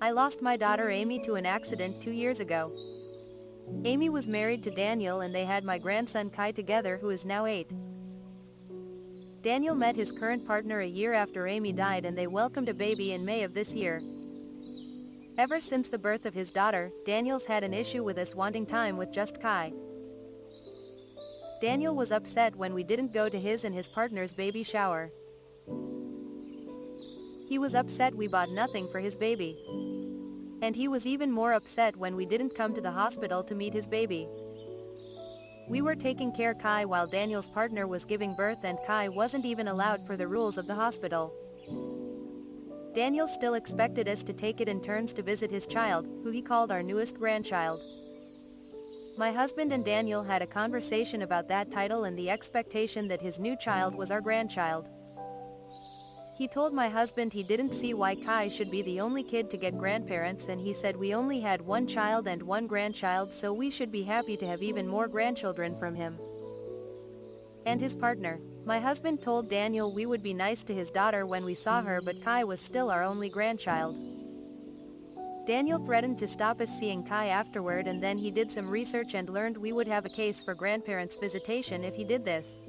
I lost my daughter Amy to an accident 2 years ago. Amy was married to Daniel and they had my grandson Kai together, who is now 8. Daniel met his current partner a year after Amy died and they welcomed a baby in May of this year. Ever since the birth of his daughter, Daniel's had an issue with us wanting time with just Kai. Daniel was upset when we didn't go to his and his partner's baby shower. He was upset we bought nothing for his baby. And he was even more upset when we didn't come to the hospital to meet his baby. We were taking care of Kai while Daniel's partner was giving birth and Kai wasn't even allowed per the rules of the hospital. Daniel still expected us to take it in turns to visit his child, who he called our newest grandchild. My husband and Daniel had a conversation about that title and the expectation that his new child was our grandchild. He told my husband he didn't see why Kai should be the only kid to get grandparents, and he said we only had one child and one grandchild, so we should be happy to have even more grandchildren from him and his partner. My husband told Daniel we would be nice to his daughter when we saw her, but Kai was still our only grandchild. Daniel threatened to stop us seeing Kai afterward, and then he did some research and learned we would have a case for grandparents' visitation if he did this.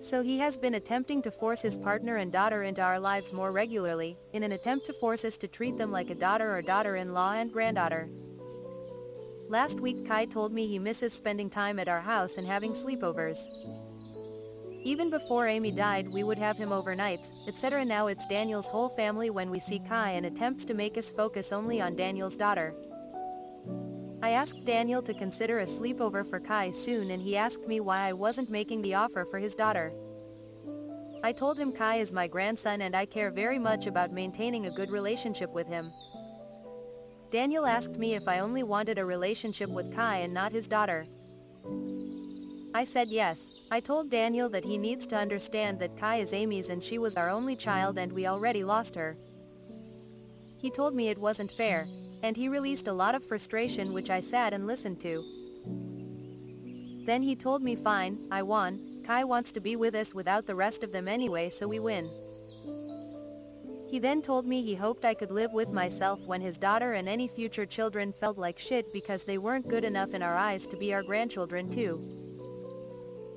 So he has been attempting to force his partner and daughter into our lives more regularly, in an attempt to force us to treat them like a daughter or daughter-in-law and granddaughter. Last week Kai told me he misses spending time at our house and having sleepovers. Even before Amy died we would have him overnights, etc. Now it's Daniel's whole family when we see Kai, and attempts to make us focus only on Daniel's daughter. I asked Daniel to consider a sleepover for Kai soon, and he asked me why I wasn't making the offer for his daughter. I told him Kai is my grandson and I care very much about maintaining a good relationship with him. Daniel asked me if I only wanted a relationship with Kai and not his daughter. I said yes. I told Daniel that he needs to understand that Kai is Amy's and she was our only child and we already lost her. He told me it wasn't fair, and he released a lot of frustration which I sat and listened to. Then he told me fine, I won, Kai wants to be with us without the rest of them anyway, so we win. He then told me he hoped I could live with myself when his daughter and any future children felt like shit because they weren't good enough in our eyes to be our grandchildren too.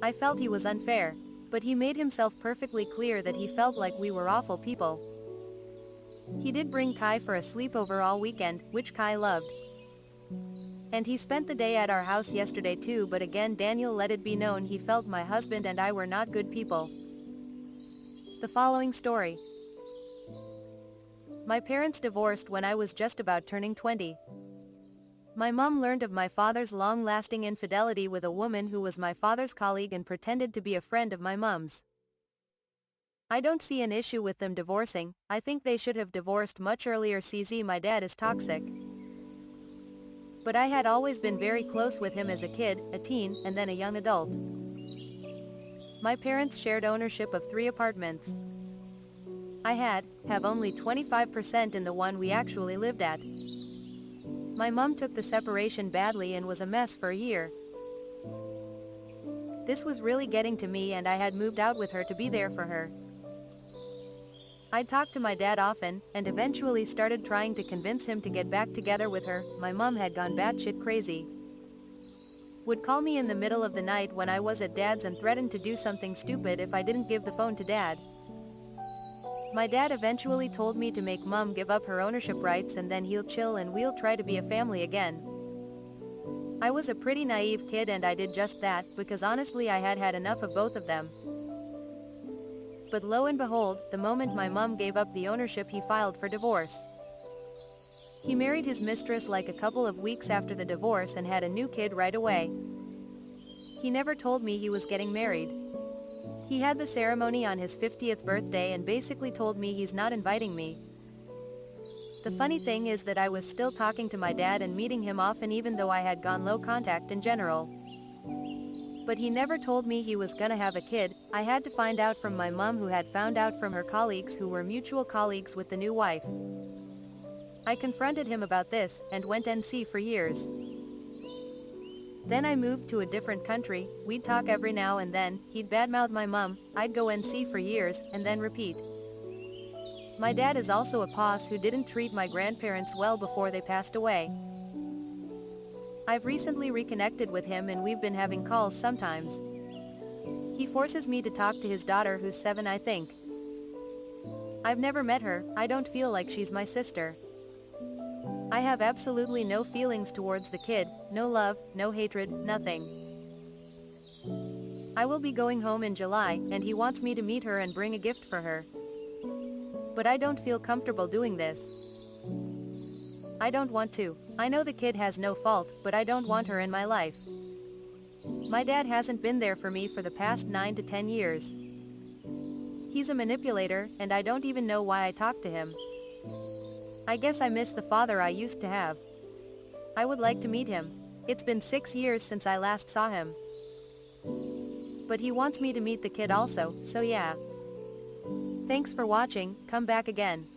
I felt he was unfair, but he made himself perfectly clear that he felt like we were awful people. He did bring Kai for a sleepover all weekend, which Kai loved. And he spent the day at our house yesterday too, but again Daniel let it be known he felt my husband and I were not good people. The following story. My parents divorced when I was just about turning 20. My mom learned of my father's long-lasting infidelity with a woman who was my father's colleague and pretended to be a friend of my mom's. I don't see an issue with them divorcing, I think they should have divorced much earlier. CZ, my dad is toxic. But I had always been very close with him as a kid, a teen, and then a young adult. My parents shared ownership of 3 apartments. I have only 25% in the one we actually lived at. My mom took the separation badly and was a mess for a year. This was really getting to me and I had moved out with her to be there for her. I'd talk to my dad often, and eventually started trying to convince him to get back together with her. My mom had gone batshit crazy. Would call me in the middle of the night when I was at dad's and threaten to do something stupid if I didn't give the phone to dad. My dad eventually told me to make mom give up her ownership rights and then he'll chill and we'll try to be a family again. I was a pretty naive kid and I did just that, because honestly I had had enough of both of them. But lo and behold, the moment my mom gave up the ownership he filed for divorce. He married his mistress like a couple of weeks after the divorce and had a new kid right away. He never told me he was getting married. He had the ceremony on his 50th birthday and basically told me he's not inviting me. The funny thing is that I was still talking to my dad and meeting him often even though I had gone low contact in general. But he never told me he was gonna have a kid. I had to find out from my mom, who had found out from her colleagues who were mutual colleagues with the new wife. I confronted him about this, and went NC for years. Then I moved to a different country, we'd talk every now and then, he'd badmouth my mom, I'd go NC for years, and then repeat. My dad is also a boss who didn't treat my grandparents well before they passed away. I've recently reconnected with him and we've been having calls sometimes. He forces me to talk to his daughter who's 7, I think. I've never met her, I don't feel like she's my sister. I have absolutely no feelings towards the kid, no love, no hatred, nothing. I will be going home in July, and he wants me to meet her and bring a gift for her. But I don't feel comfortable doing this. I don't want to. I know the kid has no fault, but I don't want her in my life. My dad hasn't been there for me for the past 9 to 10 years. He's a manipulator, and I don't even know why I talk to him. I guess I miss the father I used to have. I would like to meet him. It's been 6 years since I last saw him. But he wants me to meet the kid also, so yeah. Thanks for watching, come back again.